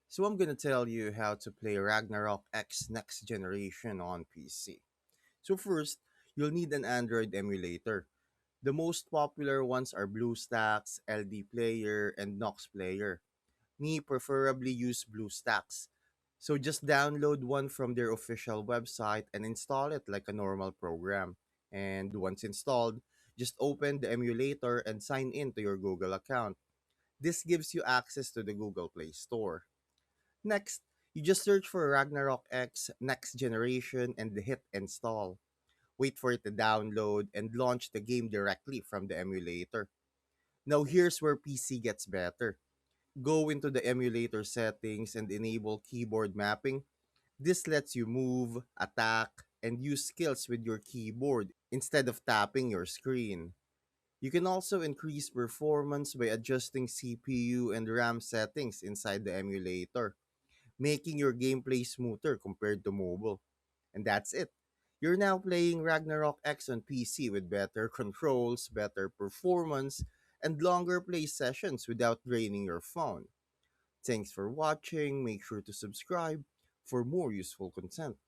So I'm gonna tell you how to play Ragnarok X next generation on PC. So first, you'll need an Android emulator. The most popular ones are BlueStacks, LD Player, and Nox Player. Me preferably use BlueStacks. So just download one from their official website and install it like a normal program. And once installed, just open the emulator and sign in to your Google account. This gives you access to the Google Play Store. Next, you just search for Ragnarok X Next Generation and hit install. Wait for it to download and launch the game directly from the emulator. Now here's where PC gets better. Go into the emulator settings and enable keyboard mapping. This lets you move, attack, and use skills with your keyboard instead of tapping your screen. You can also increase performance by adjusting CPU and RAM settings inside the emulator, making your gameplay smoother compared to mobile. And that's it. You're now playing Ragnarok X on PC with better controls, better performance, and longer play sessions without draining your phone. Thanks for watching. Make sure to subscribe for more useful content.